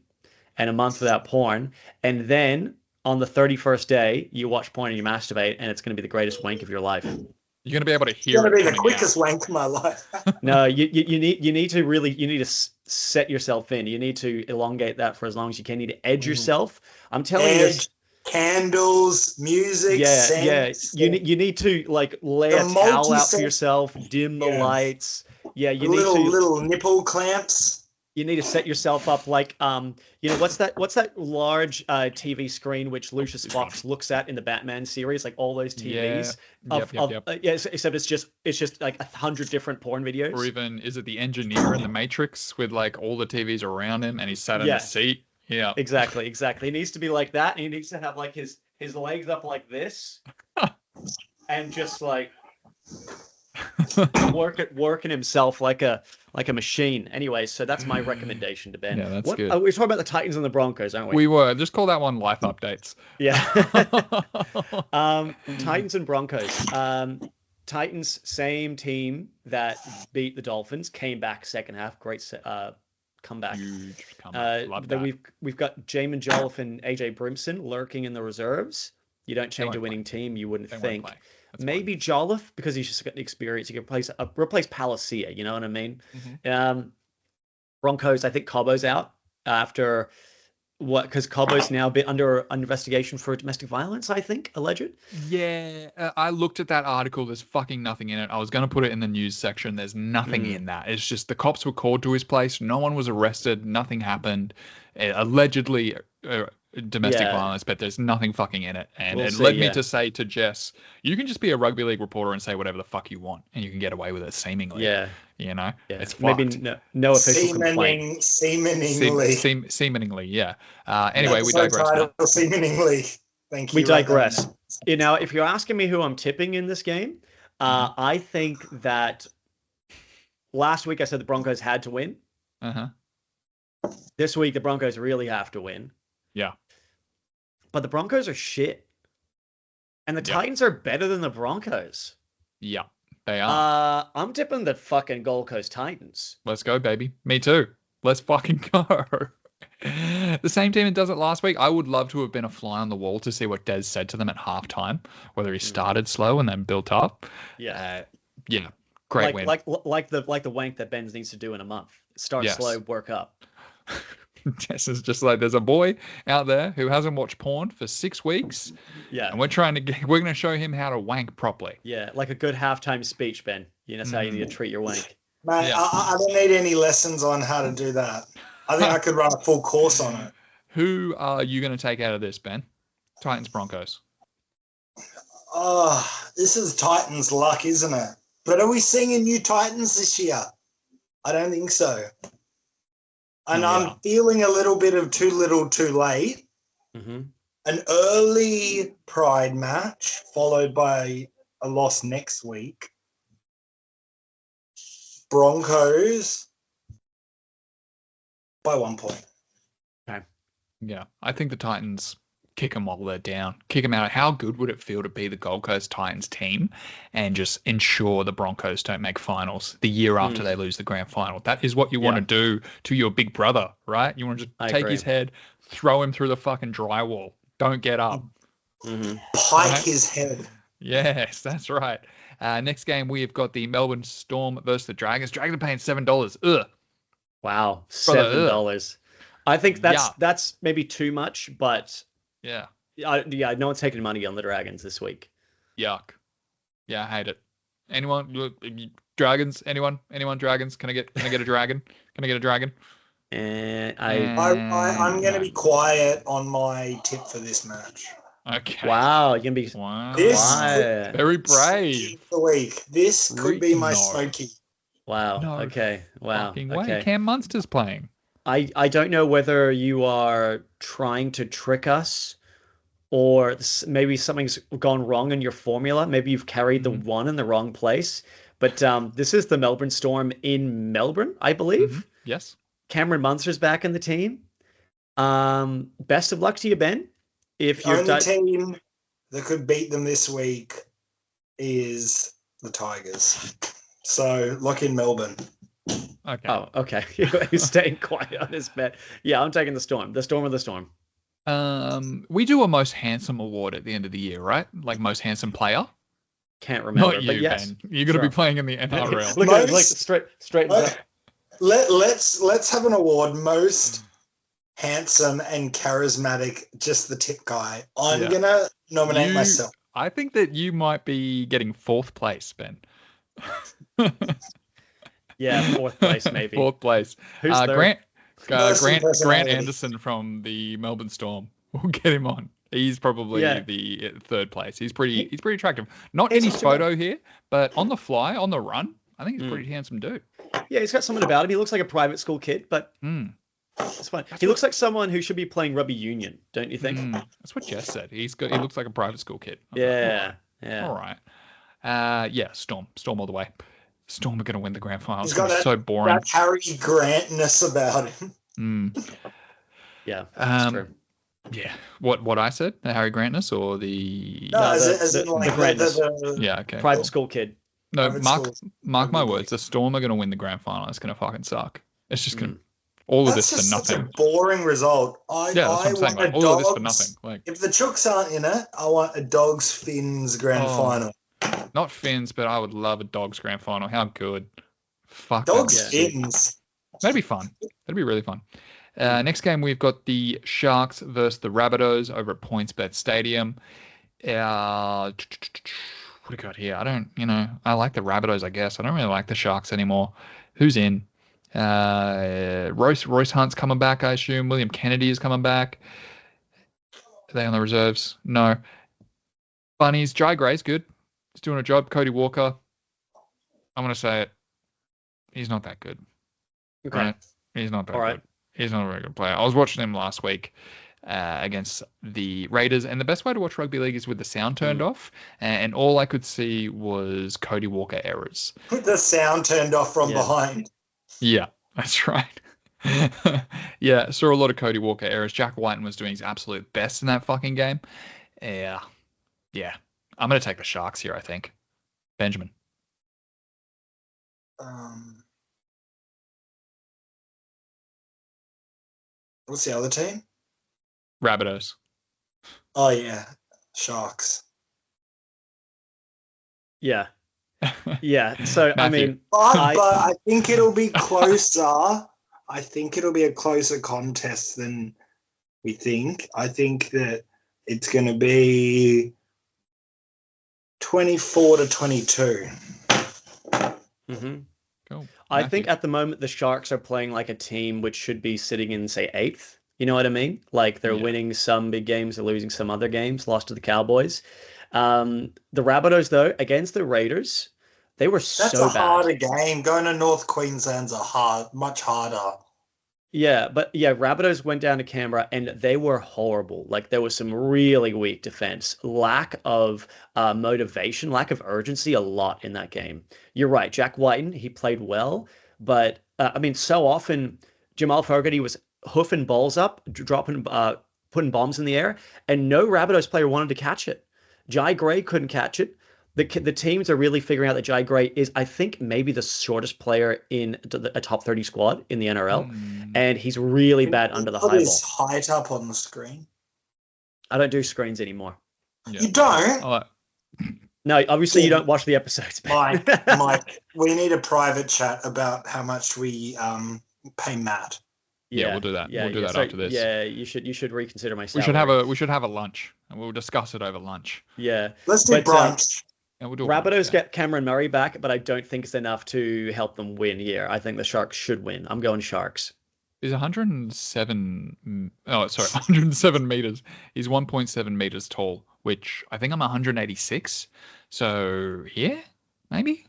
B: and a month without porn, and then on the 31st day you watch porn and you masturbate, and it's going to be the greatest wank of your life.
A: You're going to be able to hear it.
C: It's going to be the quickest wank of my life.
B: No, you need to set yourself in. You need to elongate that for as long as you can. You need to edge yourself. I'm telling you this.
C: Candles, music, scents.
B: You need to like lay a towel out for yourself, dim the lights. Yeah, you need
C: little nipple clamps.
B: You need to set yourself up like what's that large TV screen which Lucius Fox looks at in the Batman series, like all those TVs. Except it's just like 100 different porn videos.
A: Or even is it the engineer in the Matrix with like all the TVs around him and he's sat in the seat? Yeah.
B: Exactly. He needs to be like that, and he needs to have like his legs up like this, and just like working himself like a machine. Anyway, so that's my recommendation to Ben.
A: Yeah, that's good.
B: We were talking about the Titans and the Broncos, aren't we?
A: We were. Just call that one life updates.
B: Yeah. Titans and Broncos. Titans, same team that beat the Dolphins, came back second half. Great comeback.
A: Huge comeback. Love that.
B: We've got Jamin Jolliffe and AJ Brimson lurking in the reserves. You don't change a winning team, you wouldn't think. Maybe Jolliffe, because he's just got the experience. He can replace Palacia. You know what I mean? Mm-hmm. Broncos, I think Cobbo's out after because Cowboys now been under investigation for domestic violence, I think, alleged.
A: Yeah, I looked at that article. There's fucking nothing in it. I was going to put it in the news section. There's nothing in that. It's just the cops were called to his place. No one was arrested. Nothing happened. Allegedly domestic violence, but there's nothing fucking in it. And it led me to say to Jess, you can just be a rugby league reporter and say whatever the fuck you want, and you can get away with it seemingly. Yeah. You know? Yeah. It's fucked.
B: Maybe no official complaint.
C: Seemingly,
A: yeah. Anyway, we digress now.
C: Seemingly. Thank you.
B: We digress. Now, if you're asking me who I'm tipping in this game, I think that last week I said the Broncos had to win.
A: Uh-huh.
B: This week, the Broncos really have to win.
A: Yeah.
B: But the Broncos are shit. And the Titans are better than the Broncos.
A: Yeah, they are.
B: I'm tipping the fucking Gold Coast Titans.
A: Let's go, baby. Me too. Let's fucking go. The same team that does it last week. I would love to have been a fly on the wall to see what Des said to them at halftime, whether he started slow and then built up.
B: Yeah.
A: Yeah. Great win.
B: Like the wank that Ben needs to do in a month. Start slow, work up.
A: Jess is just like, there's a boy out there who hasn't watched porn for 6 weeks.
B: Yeah.
A: And we're going to show him how to wank properly.
B: Yeah. Like a good halftime speech, Ben. That's how you need to treat your wank.
C: Mate, I don't need any lessons on how to do that. I think I could run a full course on it.
A: Who are you going to take out of this, Ben? Titans, Broncos.
C: Oh, this is Titans' luck, isn't it? But are we seeing a new Titans this year? I don't think so. And I'm feeling a little bit of too little, too late.
B: Mm-hmm.
C: An early Pride match followed by a loss next week. Broncos by 1 point.
B: Okay.
A: Yeah, I think the Titans kick them while they're down. Kick them out. How good would it feel to be the Gold Coast Titans team and just ensure the Broncos don't make finals the year after they lose the grand final? That is what you want to do to your big brother, right? You want to just take his head, throw him through the fucking drywall. Don't get up.
B: Mm-hmm.
C: Pike his head.
A: Yes, that's right. Next game, we have got the Melbourne Storm versus the Dragons. Dragons are paying $7. Ugh.
B: Wow, $7. I think that's maybe too much, but
A: yeah,
B: no one's taking money on the Dragons this week.
A: Yuck. Yeah, I hate it. Anyone? Dragons? Anyone? Dragons? Can I get a dragon? Can I get a dragon?
C: I'm going to be quiet on my tip for this match.
A: Okay.
B: Wow, you're going to be
A: quiet. Very brave.
C: The week. This could be my smoky.
B: Wow. No okay. Wow. Okay.
A: Cam Munster's playing.
B: I don't know whether you are trying to trick us or maybe something's gone wrong in your formula. Maybe you've carried the one in the wrong place. But this is the Melbourne Storm in Melbourne, I believe.
A: Yes.
B: Cameron Munster's back in the team. Best of luck to you, Ben. If
C: the only team that could beat them this week is the Tigers. So lock in Melbourne.
A: Okay.
B: Oh, okay. He's staying quiet on his bet. Yeah, I'm taking the Storm. The Storm of the Storm.
A: We do a most handsome award at the end of the year, right? Like most handsome player.
B: Can't remember,
A: Not you,
B: but yes,
A: Ben. You're going to be playing in the NRL.
B: Look at it, like straight.
C: Let's have an award. Most handsome and charismatic, just the tip guy. I'm gonna nominate myself.
A: I think that you might be getting 4th place, Ben.
B: Yeah, 4th place maybe.
A: 4th place.
B: Who's third?
A: Grant Anderson from the Melbourne Storm. We'll get him on. He's probably the 3rd place. He's pretty attractive. Not in his photo here, but on the fly, on the run, I think he's a pretty handsome dude.
B: Yeah, he's got something about him. He looks like a private school kid, but it's fine. He looks like someone who should be playing rugby union, don't you think?
A: That's what Jess said. He looks like a private school kid.
B: Yeah.
A: All right. Storm all the way. Storm are going to win the grand final.
C: He's
A: got so boring.
C: That Harry Grantness about him.
B: Yeah, that's true.
A: Yeah. What I said? The Harry Grantness or the...
C: No,
B: the Grantness.
A: Yeah, okay.
B: Private school kid.
A: No, mark my words. The Storm are going to win the grand final. It's going to fucking suck. It's just going to... All of this for nothing.
C: That's a boring result.
A: That's what I'm saying. Like, all of this for nothing. Like,
C: if the Chooks aren't in it, I want a Dogs Finns grand final.
A: Not Finns, but I would love a Dogs grand final. How good. Fuck.
C: Dogs Finns.
A: That'd be fun. That'd be really fun. Next game, we've got the Sharks versus the Rabbitohs over at PointsBet Stadium. What do we got here? I like the Rabbitohs, I guess. I don't really like the Sharks anymore. Who's in? Royce Hunt's coming back, I assume. William Kennedy is coming back. Are they on the reserves? No. Bunnies. Jai Gray's good. He's doing a job. Cody Walker. I'm going to say it. He's not that good.
B: Okay.
A: Right? He's not that good. He's not a very good player. I was watching him last week against the Raiders, and the best way to watch rugby league is with the sound turned off, and all I could see was Cody Walker errors.
C: Put the sound turned off from behind.
A: Yeah, that's right. Yeah, saw a lot of Cody Walker errors. Jack Whiten was doing his absolute best in that fucking game. Yeah. I'm going to take the Sharks here, I think. Benjamin.
C: What's the other team?
A: Rabbitohs.
C: Oh, yeah. Sharks.
B: Yeah. Yeah. So, I mean...
C: But I think it'll be closer. I think it'll be a closer contest than we think. I think that it's going to be 24-22.
B: Mm-hmm.
A: Cool.
B: I think at the moment the Sharks are playing like a team which should be sitting in, say, 8th. You know what I mean? Like they're winning some big games, they're losing some other games, lost to the Cowboys. The Rabbitohs, though, against the Raiders, they were so bad.
C: That's a harder game. Going to North Queensland's much harder.
B: Yeah, but Rabbitohs went down to Canberra and they were horrible. Like there was some really weak defense, lack of motivation, lack of urgency, a lot in that game. You're right, Jack Whiten, he played well, but so often Jamal Fogarty was hoofing balls up, putting bombs in the air, and no Rabbitohs player wanted to catch it. Jai Gray couldn't catch it. The teams are really figuring out that Jai Gray is, I think, maybe the shortest player in a top 30 squad in the NRL, and he's really bad under the high ball.
C: His height up on the screen.
B: I don't do screens anymore.
C: Yeah. You don't?
B: No, obviously you don't watch the episodes.
C: Mike, we need a private chat about how much we pay Matt.
A: Yeah, we'll do that. We'll do that after this.
B: Yeah, you should reconsider my salary.
A: We should have a lunch, and we'll discuss it over lunch.
B: Yeah,
C: let's do brunch.
A: We'll do
B: Rabbitohs get Cameron Murray back, but I don't think it's enough to help them win here. I think the Sharks should win. I'm going Sharks.
A: He's 107. Oh, sorry, 107 meters. He's 1.7 meters tall, which I think I'm 186. So maybe.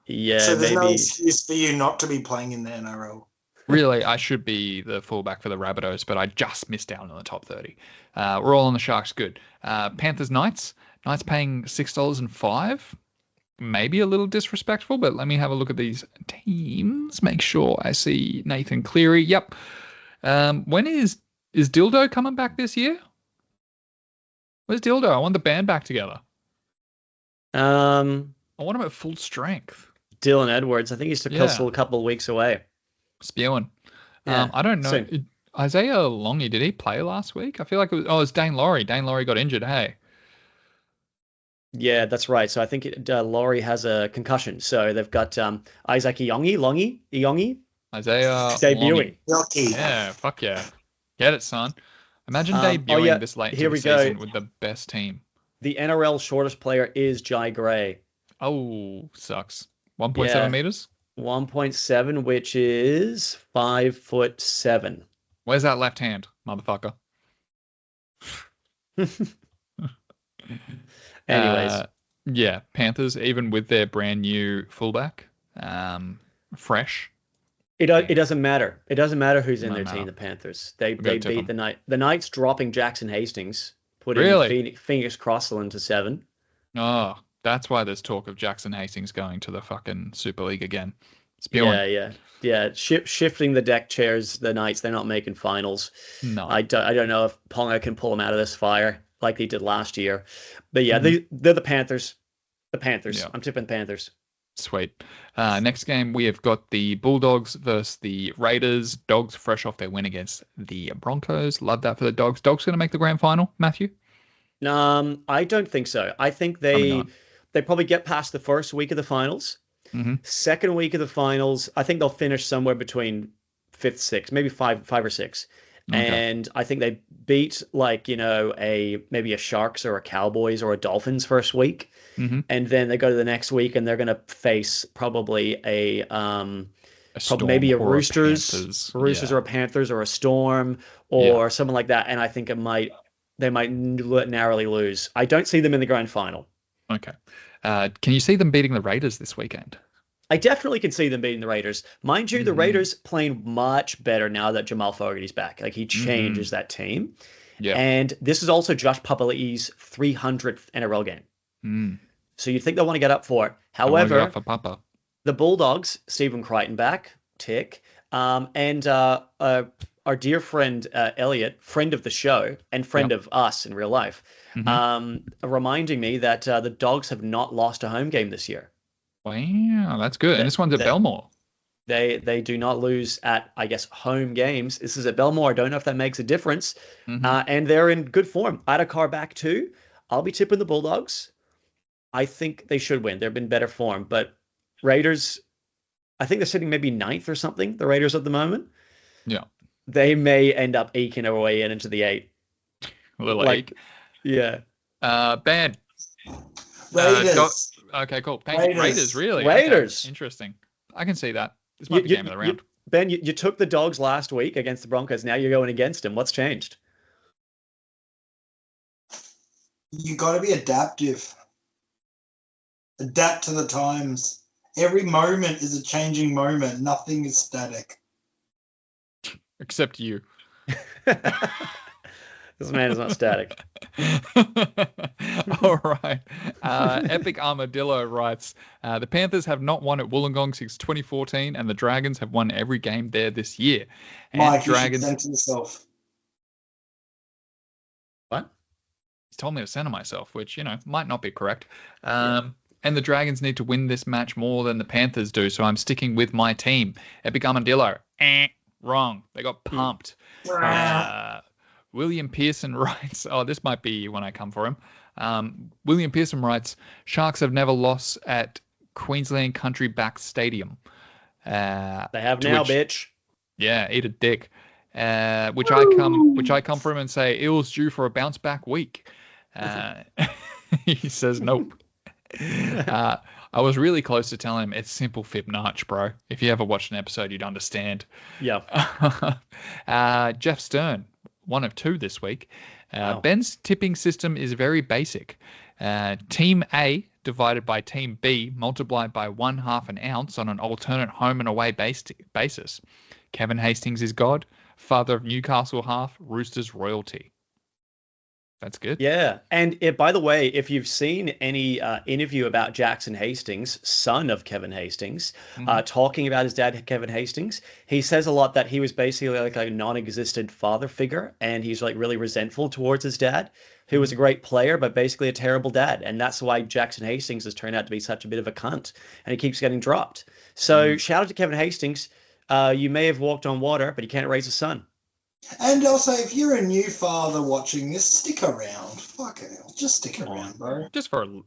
B: Yeah,
C: so there's
B: maybe.
C: no excuse for you not to be playing in the NRL.
A: Really, I should be the fullback for the Rabbitohs, but I just missed out on the top 30. We're all on the Sharks. Good. Panthers Knights. Knights paying $6.05. Maybe a little disrespectful, but let me have a look at these teams. Make sure I see Nathan Cleary. Yep. When is Dildo coming back this year? Where's Dildo? I want the band back together. I want him at full strength.
B: Dylan Edwards. I think he's still a couple of weeks away.
A: Spewing.
B: Yeah,
A: I don't know.
B: soon.
A: Isaiah Longy, did he play last week? I feel like it was Dane Laurie. Dane Laurie got injured, hey?
B: Yeah, that's right. So I think Laurie has a concussion. So they've got Isaac Iongi.
A: Isaiah
B: debuting.
C: Lucky.
A: Yeah, fuck yeah. Get it, son. Imagine debuting this late into the season with the best team.
B: The NRL shortest player is Jai Gray.
A: Oh, sucks. 1.7 meters?
B: 1.7, which is 5'7".
A: Where's that left hand, motherfucker?
B: Anyways.
A: Yeah, Panthers, even with their brand new fullback, fresh.
B: It doesn't matter. It doesn't matter who's in their team, the Panthers. They beat the Knights. The Knights dropping Jackson Hastings, putting Phoenix Crossland to 7.
A: Oh, that's why there's talk of Jackson Hastings going to the fucking Super League again. Spewing.
B: Yeah. Shifting the deck chairs, the Knights, they're not making finals.
A: No.
B: I don't know if Ponga can pull them out of this fire like he did last year. But yeah, they're the Panthers. The Panthers. Yeah. I'm tipping Panthers.
A: Sweet. Next game, we have got the Bulldogs versus the Raiders. Dogs fresh off their win against the Broncos. Love that for the Dogs. Dogs going to make the grand final, Matthew?
B: I don't think so. I think they probably get past the first week of the finals.
A: Mm-hmm.
B: Second week of the finals, I think they'll finish somewhere between 5th, 6th, maybe five or 6. Okay. And I think they beat maybe a Sharks or a Cowboys or a Dolphins first week.
A: Mm-hmm.
B: And then they go to the next week and they're going to face probably maybe a Roosters or a Panthers or a Storm or something like that. And I think they might narrowly lose. I don't see them in the grand final.
A: Okay. Can you see them beating the Raiders this weekend?
B: I definitely can see them beating the Raiders. Mind you, the Raiders playing much better now that Jamal Fogarty's back. Like, he changes that team.
A: Yeah.
B: And this is also Josh Papali'i's 300th NRL game.
A: Mm.
B: So you'd think they'll want to get up for it. However,
A: for Papa.
B: The Bulldogs, Stephen Crichton back, tick. And our dear friend Elliot, friend of the show and friend of us in real life, reminding me that the Dogs have not lost a home game this year.
A: Wow, that's good. And this one's at Belmore.
B: They do not lose at, I guess, home games. This is at Belmore. I don't know if that makes a difference. And they're in good form. Adakar back too. I'll be tipping the Bulldogs. I think they should win. They've been better form. But Raiders, I think they're sitting maybe 9th or something, the Raiders at the moment.
A: Yeah.
B: They may end up eking their way into the 8.
A: A little eke.
B: Yeah.
A: Bad.
C: Raiders.
A: Okay, cool. Thank you. Raiders, really?
B: Raiders.
A: Okay. Interesting. I can see that. This might be game of the round.
B: Ben, you took the Dogs last week against the Broncos. Now you're going against them. What's changed?
C: You got to be adaptive. Adapt to the times. Every moment is a changing moment. Nothing is static.
A: Except you.
B: This man is not static.
A: All right. Epic Armadillo writes, the Panthers have not won at Wollongong since 2014, and the Dragons have won every game there this year. And
C: Mike,
A: Dragons...
C: you should censor yourself.
A: What? He's told me to censor myself, which, might not be correct. And the Dragons need to win this match more than the Panthers do, so I'm sticking with my team. Epic Armadillo. Wrong. They got pumped. William Pearson writes, this might be when I come for him. William Pearson writes, Sharks have never lost at Queensland Country Back Stadium.
B: They have now, bitch.
A: Yeah, eat a dick. Which I come from and say, Eels due for a bounce back week. He says, nope. I was really close to telling him it's simple fib narch, bro. If you ever watched an episode, you'd understand.
B: Yeah.
A: Jeff Stern, 1 of 2 this week. Wow. Ben's tipping system is very basic. Team A divided by Team B multiplied by 1/2 an ounce on an alternate home and away basis. Kevin Hastings is God. Father of Newcastle half. Roosters royalty. That's good.
B: Yeah. And by the way, if you've seen any interview about Jackson Hastings, son of Kevin Hastings, talking about his dad, Kevin Hastings, he says a lot that he was basically like a non-existent father figure. And he's like really resentful towards his dad, who was a great player, but basically a terrible dad. And that's why Jackson Hastings has turned out to be such a bit of a cunt. And he keeps getting dropped. So shout out to Kevin Hastings. You may have walked on water, but you can't raise a son.
C: And also, if you're a new father watching this, stick around. Fucking hell, just stick around, bro.
A: Just go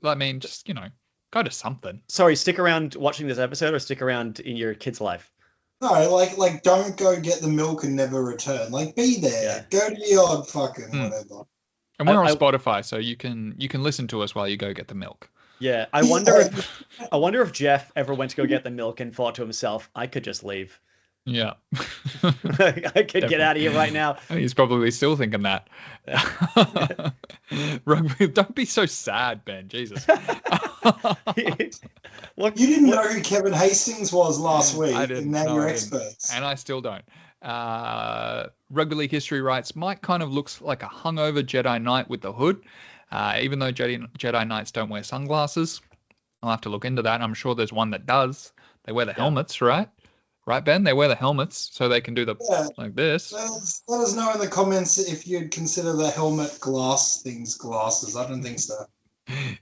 A: to something.
B: Sorry, stick around watching this episode or stick around in your kid's life?
C: No, like don't go get the milk and never return. Like, be there. Yeah. Go to the odd fucking whatever.
A: And we're on Spotify, so you can listen to us while you go get the milk.
B: Yeah, I wonder if Jeff ever went to go get the milk and thought to himself, I could just leave.
A: Yeah.
B: I could get out of here right now.
A: He's probably still thinking that. Rugby, don't be so sad, Ben. Jesus.
C: You didn't know who Kevin Hastings was last week, and now you're experts.
A: And I still don't. Rugby League History writes, Mike kind of looks like a hungover Jedi Knight with the hood, even though Jedi Knights don't wear sunglasses. I'll have to look into that. I'm sure there's one that does. They wear the helmets, right? Right, Ben? They wear the helmets so they can do like this.
C: Let us know in the comments if you'd consider the helmet glasses. I don't think so.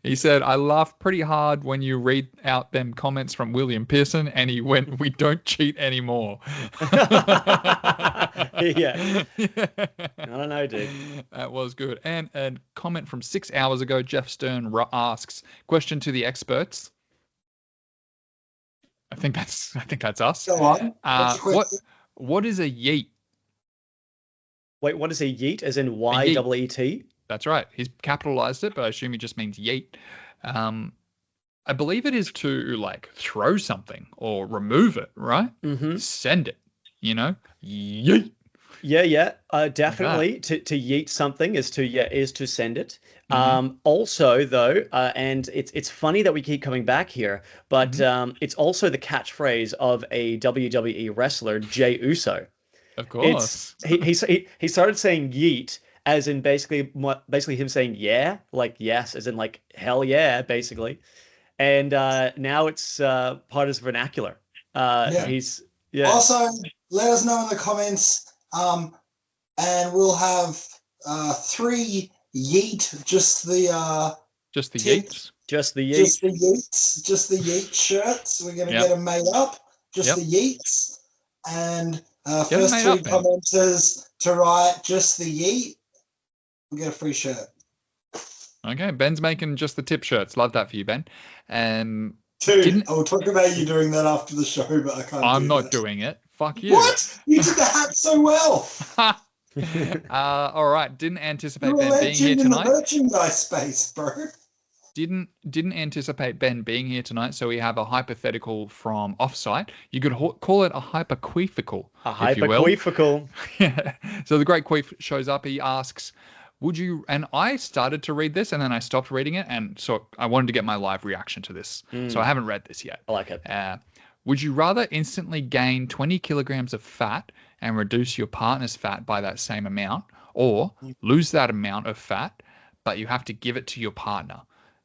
A: He said, I laughed pretty hard when you read out them comments from William Pearson, and he went, we don't cheat anymore.
B: Yeah. I don't know, dude.
A: That was good. And a comment from 6 hours ago, Jeff Stern asks, question to the experts. I think that's us.
C: Go on.
A: What is a yeet?
B: Wait, what is a yeet? As in Y-E-E-T?
A: That's right. He's capitalized it, but I assume he just means yeet. I believe it is to like throw something or remove it, right? Mm-hmm. Send it. Yeet.
B: Yeah. Definitely. To yeet something is to send it. Mm-hmm. Also, though, and it's funny that we keep coming back here, but it's also the catchphrase of a WWE wrestler, Jey Uso.
A: Of course.
B: He started saying yeet as in basically him saying yeah, like yes, as in like hell yeah, basically. And now it's part of his vernacular.
C: Also, let us know in the comments. And we'll have 3 yeet, just the
A: yeets.
B: Just the yeets.
C: Just the yeet shirts. We're gonna get them made up. Just the yeets. And first 3 commenters to write just the yeet, we get a free shirt.
A: Okay, Ben's making just the tip shirts. Love that for you, Ben.
C: Dude, I'll talk about you doing that after the show, but I can't.
A: I'm not doing it. Fuck you.
C: What? You did the hat so well.
A: All right. Didn't anticipate Ben being here tonight.
C: In the merchandise space, bro.
A: Didn't anticipate Ben being here tonight, so we have a hypothetical from offsite. You could call it a hypoqueefically.
B: A hypoqueefically.
A: Yeah. So the great queef shows up. He asks, would you, and I started to read this and then I stopped reading it, and so I wanted to get my live reaction to this. So I haven't read this yet.
B: I like it.
A: Would you rather instantly gain 20 kilograms of fat and reduce your partner's fat by that same amount, or lose that amount of fat, but you have to give it to your partner?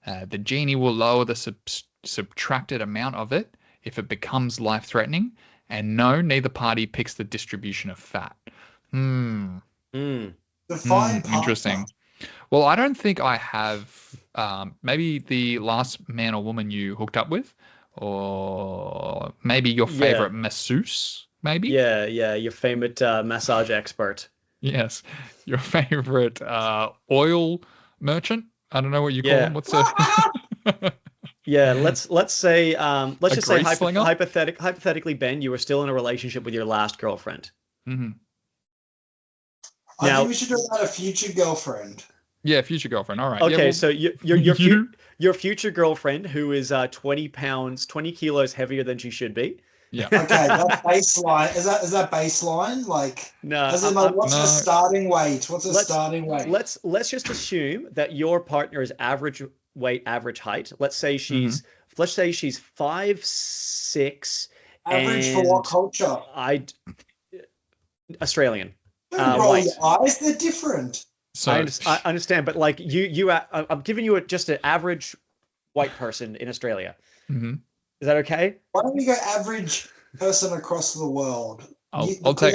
A: The genie will lower the subtracted amount of it if it becomes life-threatening, and no, neither party picks the distribution of fat. Interesting. Well, I don't think I have. Maybe the last man or woman you hooked up with, or maybe your favorite masseuse, maybe?
B: Yeah, your favorite massage expert.
A: Yes, your favorite oil merchant. I don't know what you call them. What's a...
B: Yeah, let's say hypothetically, Ben, you were still in a relationship with your last girlfriend.
A: Mm-hmm.
C: I think we should do about a future girlfriend.
A: Yeah, future girlfriend. All right.
B: Okay, so your future girlfriend, who is 20 kilos heavier than she should be.
A: Yeah.
C: Okay, that's baseline. Is that baseline? Like,
B: no.
C: What's her starting weight? What's her starting weight?
B: Let's just assume that your partner is average weight, average height. Let's say she's 5'6".
C: Average for what culture?
B: Australian.
C: Don't roll
B: White.
C: your eyes. They're different.
A: So
B: I understand, but like I'm giving you just an average white person in Australia.
A: Mhm.
B: Is that okay?
C: Why don't we go average person across the world?
A: I'll take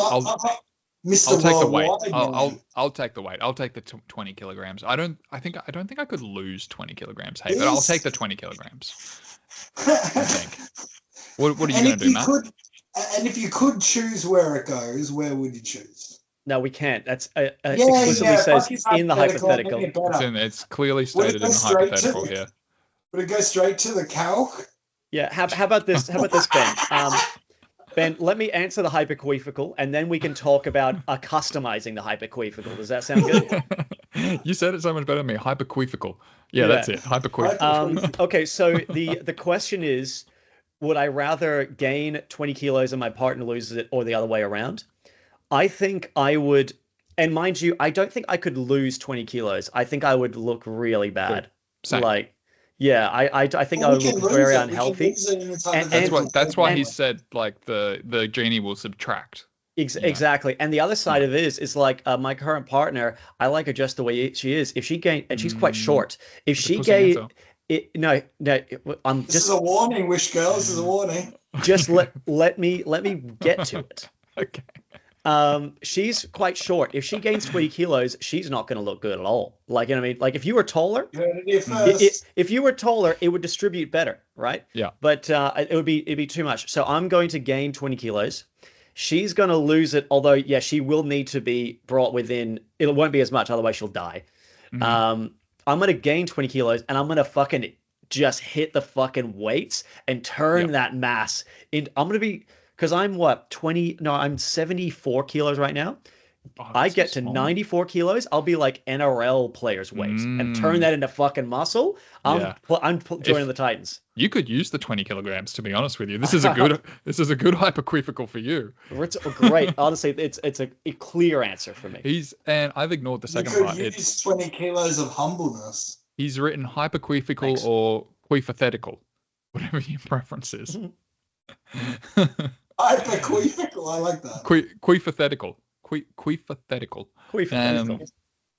C: Mr.
A: the weight.
C: Worldwide.
A: I'll take the weight. I'll take the 20 kilograms. I don't think I could lose 20 kilograms. Hey, but I'll take the 20 kilograms. I think. What are you going to do, Matt?
C: And if you could choose where it goes, where would you choose?
B: No, we can't. That's explicitly says in the hypothetical.
A: It's clearly stated in the hypothetical here.
C: Would it go straight to the calc?
B: Yeah. How about this? How about this, Ben? Ben, let me answer the hypoqueefical, and then we can talk about customizing the hypoqueefical. Does that sound good?
A: You said it so much better than me. Hypoqueefical. Yeah, that's it. Hypoqueefical.
B: Okay, so the question is, would I rather gain 20 kilos and my partner loses it, or the other way around? I think I would, and mind you, I don't think I could lose 20 kilos. I think I would look really bad.
A: Same.
B: Like, yeah, I think I would look very unhealthy.
A: That's why he said like the genie will subtract.
B: Exactly. And the other side of it is like my current partner, I like her just the way she is. If she gained, and she's quite short. If she gained, no, I'm
C: this is a warning, Wish Girl. This is a warning.
B: Just let me get to it.
A: Okay.
B: She's quite short. If she gains 20 kilos, she's not going to look good at all. Like, you know what I mean? Like, if you were taller, if you were taller, it would distribute better, right?
A: Yeah.
B: But it'd be too much. So I'm going to gain 20 kilos. She's going to lose it, although, yeah, she will need to be brought within. It won't be as much, otherwise she'll die. Mm-hmm. I'm going to gain 20 kilos, and I'm going to fucking just hit the fucking weights and turn that mass in. I'm going to be... Because I'm 74 kilos right now. I get to 94 kilos, I'll be like NRL players' weight and turn that into fucking muscle. I'm joining the Titans.
A: You could use the 20 kilograms, to be honest with you. This is a good hypoqueefical for you.
B: It's great. Honestly, it's a clear answer for me.
A: And I've ignored the second part.
C: It's 20 kilos of humbleness.
A: He's written hypoqueefical or queefathetical, whatever your preference is.
C: Hypoqueefical, I like that.
A: Queefathetical. Queefathetical.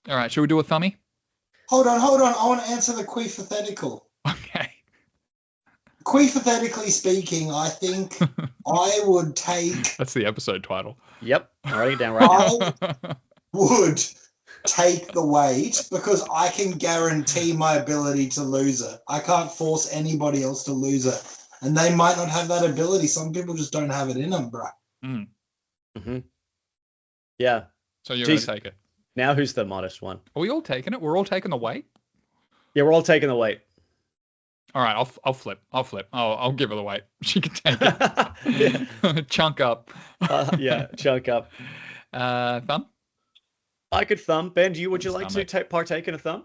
A: All right, shall we do a thumbie?
C: Hold on. I want to answer the queefathetical.
A: Okay.
C: Queefathetically speaking, I think I would take...
A: That's the episode title.
B: Yep, I'm writing it down right now.
C: I would take the weight because I can guarantee my ability to lose it. I can't force anybody else to lose it. And they might not have that ability. Some people just don't have it in them, bro.
A: Mm.
B: Mm-hmm. Yeah.
A: So you're going to take it.
B: Now who's the modest one?
A: Are we all taking it? We're all taking the weight?
B: Yeah, we're all taking the weight.
A: All right, I'll flip. I'll give her the weight. She can take it. Chunk up.
B: Chunk up.
A: Thumb?
B: I could thumb. Ben, would you like to partake in a thumb?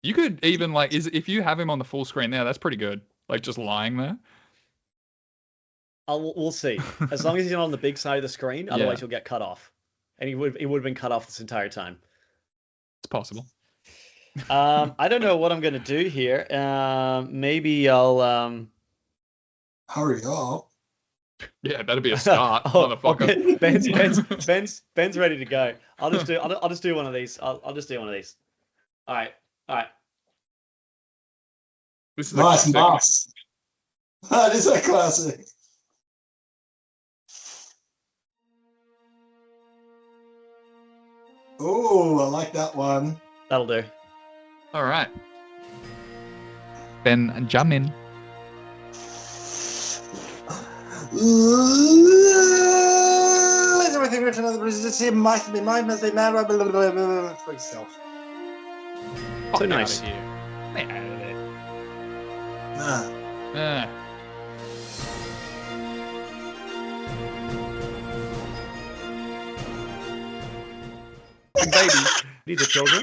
A: You could even if you have him on the full screen there, that's pretty good. Like just lying there.
B: We'll see. As long as he's not on the big side of the screen, otherwise he'll get cut off. And he would have been cut off this entire time.
A: It's possible.
B: I don't know what I'm gonna do here. Maybe I'll
C: hurry up.
A: Yeah, that'd be a start, motherfucker.
B: Okay. Ben's ready to go. I'll just do one of these. I'll just do one of these. All right.
A: This is
C: nice. That is a classic. Oh, I like that one.
B: That'll do.
A: All right. Ben, jump in.
C: Everything written on the presidency might be mine, must be mad for yourself.
B: So nice.
A: Get out of it.
C: Nah.
A: Baby.
B: These are children.